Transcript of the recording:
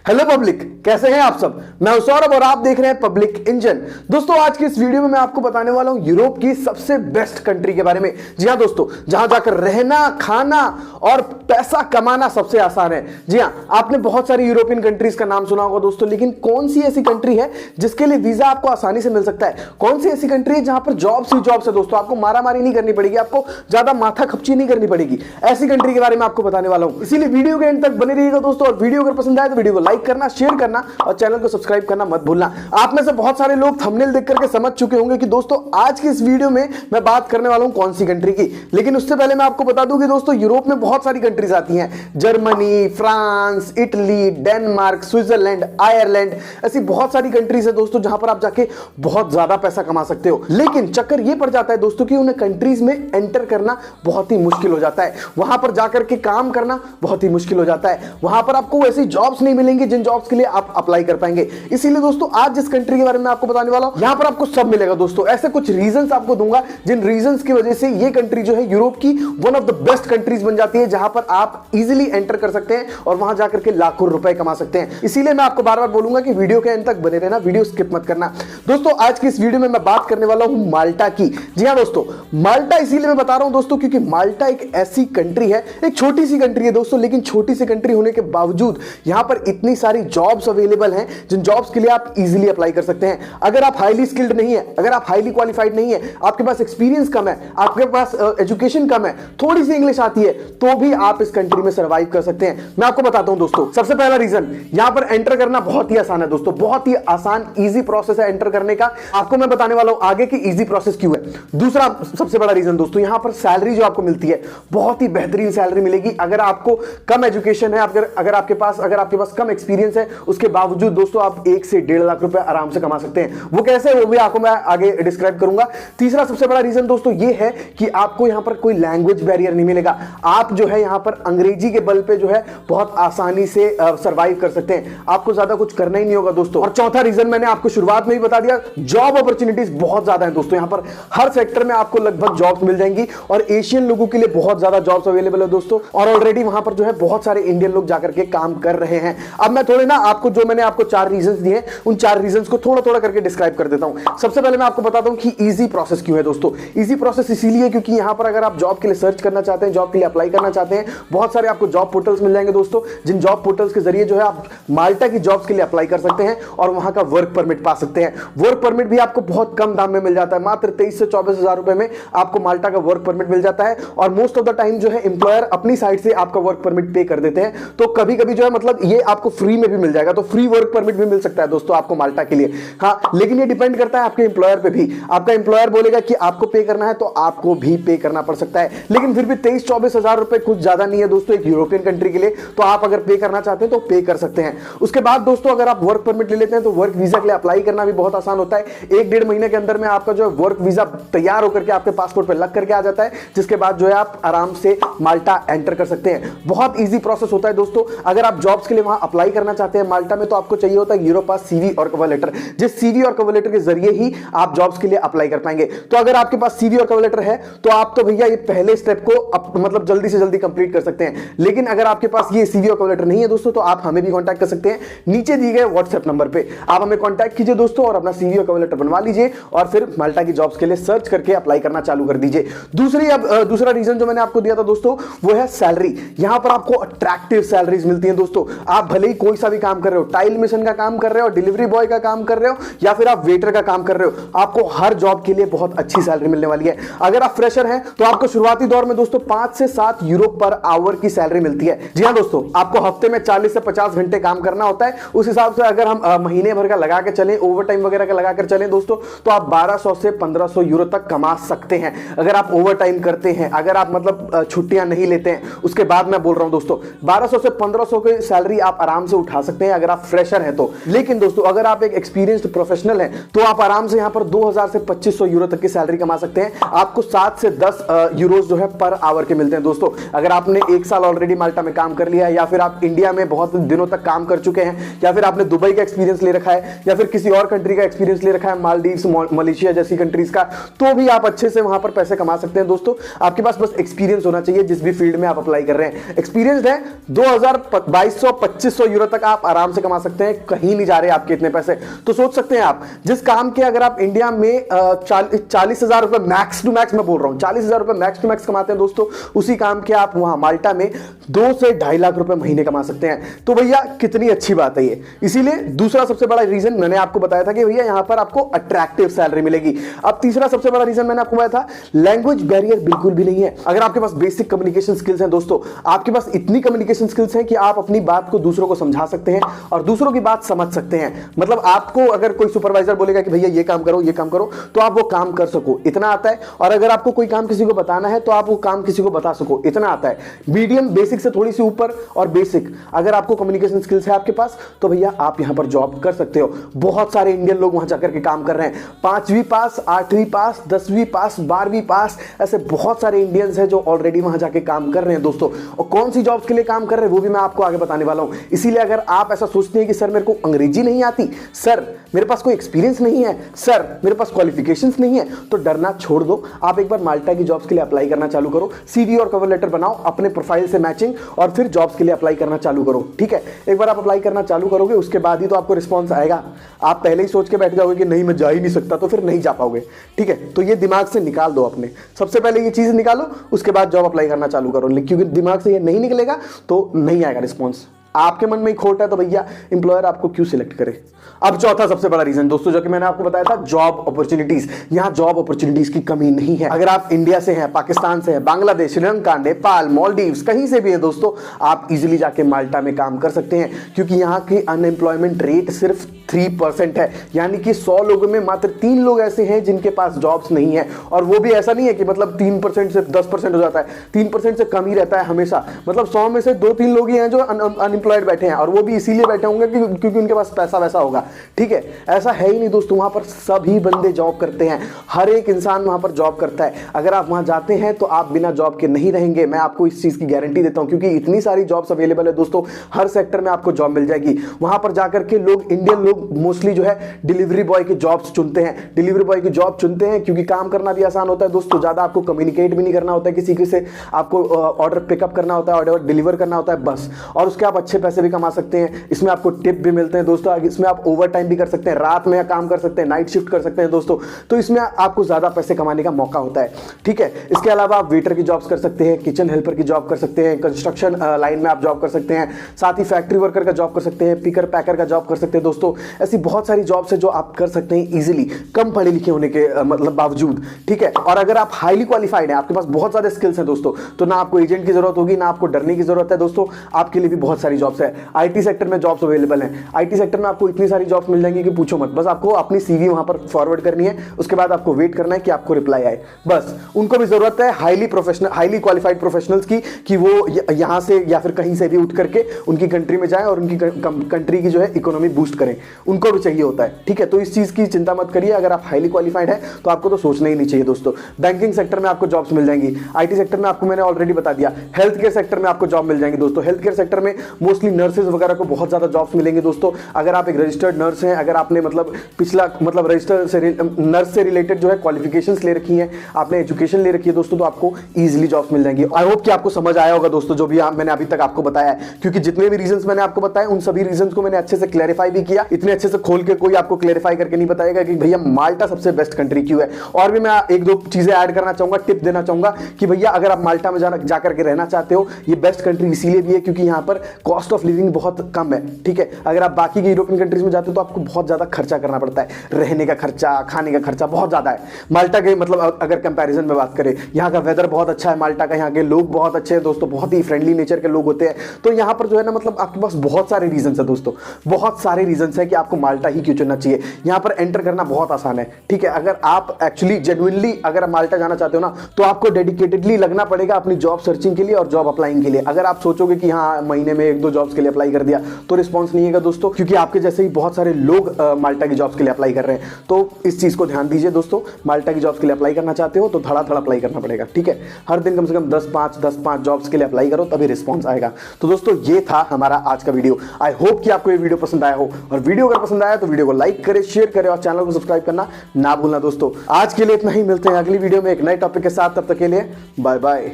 Hello public, कैसे हैं आप सब। मैं हूं सौरभ और आप देख रहे हैं पब्लिक इंजन। दोस्तों, आज की इस वीडियो में मैं आपको बताने वाला हूं यूरोप की सबसे बेस्ट कंट्री के बारे में। जी हां दोस्तों, जहां जाकर रहना, खाना और पैसा कमाना सबसे आसान है। जी हां, आपने बहुत सारी यूरोपियन कंट्रीज का नाम सुना होगा दोस्तों, लेकिन कौन सी ऐसी कंट्री है जिसके लिए वीजा आपको आसानी से मिल सकता है? कौन सी ऐसी कंट्री है जहां पर जॉब्स ही जॉब्स है दोस्तों, आपको मारामारी नहीं करनी पड़ेगी, आपको ज्यादा माथा खपची नहीं करनी पड़ेगी। ऐसी कंट्री के बारे में आपको बताने वाला हूं, इसीलिए वीडियो के एंड तक बने रहिएगा दोस्तों। और वीडियो अगर पसंद आए तो वीडियो को लाइक करना, शेयर करना और चैनल को सब्सक्राइब करना मत भूलना। आप में से बहुत सारे लोग थंबनेल देख करके समझ चुके होंगे कि दोस्तों आज की इस वीडियो में मैं बात करने वाला हूं कौन सी कंट्री की। लेकिन उससे पहले मैं आपको बता दूं कि दोस्तों यूरोप में बहुत सारी कंट्रीज आती हैं, Germany, France, Italy, Denmark, Switzerland, Ireland, ऐसी बहुत सारी कंट्रीज है दोस्तों जहां पर आप जाके बहुत ज्यादा पैसा कमा सकते हो। लेकिन चक्कर यह पड़ जाता है दोस्तों कि उन्हें कंट्रीज में एंटर करना बहुत ही मुश्किल हो जाता है, वहां पर जाकर के काम करना बहुत ही मुश्किल हो जाता है, वहां पर आपको ऐसी जॉब्स नहीं मिलेंगी जिन जॉब्स के लिए आप अप्लाई कर पाएंगे। इसीलिए दोस्तों आज जिस कंट्री के बारे में आपको बताने वाला हूं, यहां पर आपको सब मिलेगा दोस्तों। ऐसे कुछ रीजंस आपको दूंगा जिन रीजंस की वजह से ये कंट्री जो है यूरोप की one of the best countries बन जाती है, जहां पर आप इजीली एंटर कर सकते हैं और वहां जाकर के लाखों रुपए कमा सकते हैं। इसीलिए मैं आपको बार बार बोलूंगा कि वीडियो के अंत तक बने रहना, वीडियो स्किप मत करना। दोस्तों आज की इस वीडियो में मैं बात करने वाला हूं माल्टा की। जी हां दोस्तों, माल्टा इसीलिए मैं बता रहा हूं दोस्तों क्योंकि माल्टा एक ऐसी कंट्री है, एक छोटी सी कंट्री है दोस्तों, लेकिन छोटी सी कंट्री होने के बावजूद यहां पर इतनी सारी जॉब्स अवेलेबल हैं जिन जॉब्स के लिए आप इजीली अप्लाई कर सकते हैं। अगर आप हाईली स्किल्ड नहीं है, अगर आप हाईली क्वालिफाइड नहीं है, आपके पास एक्सपीरियंस कम है, आपके पास एजुकेशन कम है, थोड़ी सी इंग्लिश आती है, तो भी आप इस कंट्री में सर्वाइव कर सकते हैं। मैं आपको बताता हूं दोस्तों, सबसे पहला रीजन, यहां पर एंटर करना बहुत ही आसान है दोस्तों, बहुत ही आसान इजी प्रोसेस है एंटर करने का। आपको मैं बताने वाला हूं आगे की इजी प्रोसेस क्यों है। दूसरा सबसे बड़ा रीजन दोस्तों, यहां पर सैलरी जो आपको मिलती है बहुत ही बेहतरीन सैलरी मिलेगी। अगर आपको कम एजुकेशन है, अगर आपके पास कम एक्सपीरियंस है, उसके बावजूद दोस्तों आप 1 से 1.5 लाख रुपए आराम से कमा सकते हैं। वो कैसे, वो भी आपको मैं आगे डिस्क्राइब करूंगा। तीसरा सबसे बड़ा रीजन दोस्तों ये है कि आपको यहां पर कोई लैंग्वेज बैरियर नहीं मिलेगा। आप जो है यहां पर अंग्रेजी के बल पे जो है बहुत आसानी से सर्वाइव कर सकते हैं, आपको ज्यादा कुछ करना ही नहीं होगा दोस्तों। और चौथा रीजन मैंने आपको शुरुआत में ही बता दिया, जॉब अपॉर्चुनिटीज बहुत ज्यादा है दोस्तों। यहां पर हर सेक्टर में आपको लगभग जॉब्स मिल जाएंगी और एशियन लोगों के लिए बहुत ज्यादा जॉब्स अवेलेबल है दोस्तों। और ऑलरेडी वहां पर जो है बहुत सारे इंडियन लोग जाकर के काम कर रहे हैं। अब मैं थोड़े ना आपको जो मैंने आपको 4 रीजंस दिए, उन 4 रीजंस को थोड़ा थोड़ा करके डिस्क्राइब कर देता हूं। सबसे पहले मैं आपको बताता हूं कि इजी प्रोसेस क्यों है दोस्तों। इजी प्रोसेस इसीलिए क्योंकि यहां पर अगर आप जॉब के लिए सर्च करना चाहते हैं, जॉब के लिए अप्लाई करना चाहते हैं, बहुत सारे आपको जॉब पोर्टल्स मिल जाएंगे दोस्तों, जिन जॉब पोर्टल्स के जरिए जो है आप माल्टा की जॉब्स के लिए अप्लाई कर सकते हैं और वहां का वर्क परमिट पा सकते हैं। वर्क परमिट भी आपको बहुत कम दाम में मिल जाता है, मात्र 23 से 24 हजार रुपए में आपको माल्टा का वर्क परमिट मिल जाता है। और मोस्ट ऑफ द टाइम जो है एम्प्लॉयर अपनी साइड से आपका वर्क परमिट पे कर देते हैं, तो कभी कभी जो है मतलब ये आपको फ्री में भी मिल जाएगा, तो फ्री वर्क परमिट भी मिल सकता है दोस्तों आपको माल्टा के लिए। हाँ, लेकिन ये डिपेंड करता है आपके एम्प्लॉयर पे भी। आपका एम्प्लॉयर बोलेगा कि आपको पे करना है तो आपको भी पे करना पड़ सकता है, लेकिन फिर भी 23-24 हजार रुपए कुछ ज्यादा नहीं है दोस्तों एक यूरोपियन कंट्री के लिए। तो आप अगर पे करना चाहते हैं तो पे कर सकते हैं। उसके बाद दोस्तों अगर आप वर्क परमिट ले लेते हैं तो वर्क वीजा के लिए अप्लाई करना भी बहुत आसान होता है। 1-1.5 महीने के अंदर में आपका जो है वर्क वीजा तैयार होकर के आपके पासपोर्ट पर लग करके आ जाता है, जिसके बाद जो है आप आराम से माल्टा एंटर कर सकते हैं। बहुत ईजी प्रोसेस होता है दोस्तों। अगर आप जॉब्स के लिए वहां अप्लाई करना चाहते हैं माल्टा में, तो आपको चाहिए होता है यूरोपास सीवी और कवर लेटर, जिस सीवी और कवर लेटर के जरिए ही आप जॉब्स के लिए अप्लाई कर पाएंगे। तो अगर आपके पास सीवी और कवर लेटर है तो आप तो भैया ये पहले स्टेप को मतलब जल्दी से जल्दी कंप्लीट कर सकते हैं। लेकिन अगर आपके पास ये सीवी और कवर लेटर नहीं है दोस्तों, तो आप हमें भी कांटेक्ट कर सकते हैं। नीचे दिए गए व्हाट्सएप नंबर पे आप हमें कांटेक्ट कीजिए दोस्तों और अपना सीवी और कवर लेटर बनवा लीजिए और फिर माल्टा की जॉब्स के लिए सर्च करके अप्लाई करना चालू कर दीजिए। दूसरा रीजन जो मैंने आपको दिया था दोस्तों वो है सैलरी। यहां पर आपको अट्रैक्टिव सैलरीज मिलती हैं दोस्तों। आप भले ही कोई सा भी काम कर रहे हो, टाइल मिशन का काम कर रहे हो, डिलीवरी बॉय का काम कर रहे हो या फिर आप वेटर का काम कर रहे हो, आपको हर जॉब के लिए बहुत अच्छी सैलरी मिलने वाली है। अगर आप फ्रेशर हैं तो आपको शुरुआती दौर में दोस्तों 5 से 7 यूरो पर आवर की सैलरी मिलती है। जी हां दोस्तों, आपको हफ्ते में 40 से 50 घंटे काम करना होता है। उस हिसाब से अगर हम महीने भर का लगा के चलें, ओवर टाइम वगैरह का लगा कर चलें दोस्तों, तो आप 1200 से 1500 यूरो तक कमा सकते हैं अगर आप ओवर टाइम करते हैं, अगर आप मतलब छुट्टियां नहीं लेते हैं। उसके बाद मैं बोल रहा हूं दोस्तों 1200 से 1500 की सैलरी आप आराम से उठा सकते हैं अगर आप फ्रेशर हैं तो। लेकिन दोस्तों अगर आप एक एक्सपीरियंस्ड प्रोफेशनल हैं तो आप आराम से यहां पर 2000 से 2500 यूरो तक की सैलरी कमा सकते हैं। आपको 7 से 10 यूरोज जो है पर आवर के मिलते हैं दोस्तों। अगर आपने 1 साल ऑलरेडी माल्टा में काम कर लिया है, या फिर आप इंडिया में बहुत दिनों तक काम कर चुके हैं, या फिर आपने दुबई का एक्सपीरियंस ले रखा है, या फिर किसी और कंट्री का एक्सपीरियंस ले रखा है, मालदीव्स, मलेशिया जैसी कंट्रीज का, तो भी आप अच्छे से वहां पर पैसे कमा सकते हैं दोस्तों। आपके पास बस एक्सपीरियंस होना चाहिए जिस भी फील्ड में आप अप्लाई कर रहे हैं। एक्सपीरियंस है 2200-2500 यूरो तक आप आराम से कमा सकते हैं, कहीं नहीं जा रहे आपके इतने पैसे। तो सोच सकते हैं आप, जिस काम के अगर आप इंडिया में 40,000 रुपए मैक्स टू मैक्स, मैं बोल रहा हूं 40,000 रुपए मैक्स टू मैक्स कमाते हैं दोस्तों, उसी काम के आप वहां माल्टा में 2 से 2.5 लाख रुपए महीने कमा सकते हैं। तो भैया कितनी अच्छी बात है ये। इसीलिए दूसरा सबसे बड़ा रीजन मैंने आपको बताया था कि भैया यहां पर आपको अट्रैक्टिव सैलरी मिलेगी। अब तीसरा सबसे बड़ा रीजन मैंने आपको बताया था, लैंग्वेज बैरियर बिल्कुल भी नहीं है। अगर आपके पास बेसिक कम्युनिकेशन स्किल्स हैं दोस्तों, आपके पास इतनी कम्युनिकेशन स्किल्स हैं कि आप अपनी बात को दूसरों को समझा सकते हैं और दूसरों की बात समझ सकते हैं। मतलब आपको अगर कोई सुपरवाइजर बोलेगा कि भैया ये काम करो, ये काम करो, तो आप वो काम कर सको, इतना आता है। और अगर आपको कोई काम किसी को बताना है तो आप वो काम किसी को बता सको, इतना आता है। मीडियम बेसिक से थोड़ी सी ऊपर और बेसिक अगर आपको कम्युनिकेशन स्किल्स है आपके पास, तो भैया आप यहां पर जॉब कर सकते हो। बहुत सारे इंडियन लोग वहां जाकर के काम कर रहे हैं, 5वीं पास, 8वीं पास, 10वीं पास, 12वीं पास, ऐसे बहुत सारे इंडियंस हैं जो ऑलरेडी वहां जाके काम कर रहे हैं दोस्तों। और कौन सी जॉब्स के लिए काम कर रहे हैं वो भी मैं आपको आगे बताने वाला हूं। इसीलिए अगर आप ऐसा सोचते हैं कि सर मेरे को अंग्रेजी नहीं आती, सर मेरे पास कोई एक्सपीरियंस नहीं है, सर मेरे पास क्वालिफिकेशंस नहीं है, तो डरना छोड़ दो। आप एक बार माल्टा की जॉब्स के लिए अप्लाई करना चालू करो, सीवी और कवर लेटर बनाओ अपने प्रोफाइल से मैचिंग, और फिर जॉब्स के लिए अप्लाई करना चालू करो। ठीक है, एक बार आप अप्लाई करना चालू करोगे उसके बाद ही तो आपको रिस्पॉन्स आएगा। आप पहले ही सोच के बैठ जाओगे कि नहीं मैं जा ही नहीं सकता, तो फिर नहीं जा पाओगे। ठीक है, तो ये दिमाग से निकाल दो अपने, सबसे पहले ये चीज निकालो, उसके बाद जॉब अप्लाई करना चालू करो। क्योंकि दिमाग से ये नहीं निकलेगा तो नहीं आएगा रिस्पॉन्स। आपके मन में ही खोट है तो भैया एम्प्लॉयर आपको क्यों सिलेक्ट करे। अब चौथा सबसे बड़ा रीजन दोस्तों, जो कि मैंने आपको बताया था, जॉब अपॉर्चुनिटीज। यहां जॉब अपॉर्चुनिटीज की कमी नहीं है। अगर आप इंडिया से हैं, पाकिस्तान से हैं, बांग्लादेश, श्रीलंका, नेपाल, मालदीव्स, कहीं से भी है दोस्तों, आप इजीली जाके माल्टा में काम कर सकते हैं। क्योंकि यहां की अनएम्प्लॉयमेंट रेट सिर्फ 3% है, यानी कि 100 लोगों में मात्र 3 लोग ऐसे हैं जिनके पास जॉब्स नहीं है। और वो भी ऐसा नहीं है कि मतलब 3% से 10% हो जाता है, 3% से कम ही रहता है हमेशा। मतलब 100 में से 2-3 लोग ही हैं जो अनएम्प्लॉयड बैठे हैं, और वो भी इसीलिए बैठे होंगे क्योंकि उनके पास पैसा वैसा होगा। ठीक है, ऐसा है ही नहीं दोस्तों, वहां पर सभी बंदे जॉब करते हैं, हर एक इंसान वहां पर जॉब करता है। अगर आप वहां जाते हैं तो आप बिना जॉब के नहीं रहेंगे, मैं आपको इस चीज की गारंटी देता हूं। क्योंकि इतनी सारी जॉब्स अवेलेबल है दोस्तों, हर सेक्टर में आपको जॉब मिल जाएगी। वहां पर जाकर के लोग, इंडियन लोग मोस्टली जो है डिलीवरी बॉय की जॉब्स चुनते हैं। डिलीवरी बॉय की जॉब चुनते हैं क्योंकि काम करना भी आसान होता है दोस्तों, ज्यादा आपको कम्युनिकेट भी नहीं करना होता है किसी से, आपको ऑर्डर पिकअप करना होता है, ऑर्डर डिलीवर करना होता है बस। और उसके आप अच्छे पैसे भी कमा सकते हैं, इसमें आपको टिप भी मिलते हैं दोस्तों, इसमें आप ओवर टाइम भी कर सकते हैं, रात में काम कर सकते हैं, नाइट शिफ्ट कर सकते हैं दोस्तों। तो इसमें आपको ज्यादा पैसे कमाने का मौका होता है। ठीक है, इसके अलावा आप वेटर की जॉब्स कर सकते हैं, किचन हेल्पर की जॉब कर सकते हैं, कंस्ट्रक्शन लाइन में आप जॉब कर सकते हैं, साथ ही फैक्ट्री वर्कर का जॉब कर सकते हैं, पिकर पैकर का जॉब कर सकते हैं दोस्तों। ऐसी बहुत सारी जॉब्स है जो आप कर सकते हैं इजीली, कम पढ़े लिखे होने के मतलब बावजूद। ठीक है, और अगर आप हाईली क्वालिफाइड हैं, आपके पास बहुत ज्यादा स्किल्स हैं दोस्तों, तो ना आपको एजेंट की जरूरत होगी, ना आपको डरने की जरूरत है दोस्तों। आपके लिए भी बहुत सारी जॉब्स है, आईटी सेक्टर में जॉब्स अवेलेबल हैं। आईटी सेक्टर में आपको इतनी सारी जॉब्स मिल जाएंगी कि पूछो मत। बस आपको अपनी सीवी वहां पर फॉरवर्ड करनी है, उसके बाद आपको वेट करना है कि आपको रिप्लाई आए। बस उनको भी जरूरत है highly professional, highly qualified professionals की, कि वो यहां से या फिर कहीं से भी उठ करके उनकी कंट्री में जाएं और उनकी कंट्री की जो है इकोनॉमी बूस्ट करें, उनको भी चाहिए होता है। ठीक है, तो इस चीज की चिंता मत करिए। अगर आप हाईली क्वालिफाइड है तो आपको तो सोचना ही नहीं चाहिए दोस्तों। बैंकिंग सेक्टर में आपको जॉब्स मिल जाएंगी, आईटी सेक्टर में आपको मैंने ऑलरेडी बता दिया, हेल्थ केयर सेक्टर में आपको जॉब मिल जाएंगी दोस्तों। हेल्थ केयर सेक्टर में मोस्टली नर्सेज वगैरह को बहुत ज्यादा जॉब्स मिलेंगे दोस्तों। अगर आप एक रजिस्टर्ड नर्स हैं, अगर आपने मतलब पिछला मतलब रजिस्टर से नर्स से रिलेटेड जो है क्वालिफिकेशंस ले रखी हैं, आपने एजुकेशन ले रखी है दोस्तों, तो आपको इजीली जॉब्स मिल जाएंगी। आई होप कि आपको समझ आया होगा दोस्तों जो भी मैंने अभी तक आपको बताया है। क्योंकि जितने भी रीजंस मैंने आपको बताए उन सभी रीजंस को मैंने अच्छे से क्लैरिफाई भी किया। इतने अच्छे से खोल के कोई आपको क्लैरिफाई करके नहीं बताएगा कि भैया माल्टा सबसे बेस्ट कंट्री क्यों है। और भी मैं एक दो चीजें ऐड करना चाहूंगा, टिप देना चाहूंगा कि भैया अगर आप माल्टा में जाकर के रहना चाहते हो, ये बेस्ट कंट्री इसीलिए भी है क्योंकि यहाँ पर कॉस्ट ऑफ लिविंग बहुत कम है। ठीक है, अगर आप बाकी के यूरोपियन कंट्रीज में जाते हो तो आपको बहुत ज्यादा खर्चा करना पड़ता है, रहने का खर्चा, खाने का खर्चा बहुत ज्यादा है। माल्टा के मतलब अगर कंपैरिजन में बात करें, यहाँ का वेदर बहुत अच्छा है माल्टा का, यहाँ के लोग बहुत अच्छे हैं दोस्तों, बहुत ही फ्रेंडली नेचर के लोग होते हैं। तो यहाँ पर जो है ना मतलब आपके पास बहुत सारे रीजन है दोस्तों, बहुत सारे रीजन है कि आपको माल्टा ही क्यों चुनना चाहिए। यहाँ पर एंटर करना बहुत आसान है। ठीक है, अगर आप एक्चुअली जेन्युइनली अगर माल्टा जाना चाहते हो ना, तो आपको डेडिकेटेडली लगना पड़ेगा अपनी जॉब सर्चिंग के लिए और जॉब अप्लाइंग के लिए। अगर आप सोचोगे कि हाँ महीने में 1-2 जॉब्स के लिए अप्लाई कर दिया तो रिस्पॉन्स नहीं है दोस्तों, क्योंकि आपके जैसे ही बहुत सारे लोग माल्टा की जॉब्स के लिए अप्लाई कर रहे हैं। तो इस चीज को ध्यान दीजिए दोस्तों, माल्टा की जॉब्स के लिए अप्लाई करना चाहते हो तो धड़ाधड़ अप्लाई करना पड़ेगा। ठीक है, हर दिन कम से कम 10-5 जॉब्स के लिए अप्लाई करो, तभी रिस्पॉन्स आएगा। तो दोस्तों ये था हमारा आज का वीडियो। आई होप कि आपको ये वीडियो पसंद आया हो, और वीडियो अगर पसंद आया तो वीडियो को लाइक करें, शेयर करें और चैनल को सब्सक्राइब करना ना भूलना दोस्तों। आज के लिए इतना ही, मिलते हैं अगली वीडियो में एक नए टॉपिक के साथ। तब तक के लिए बाय बाय।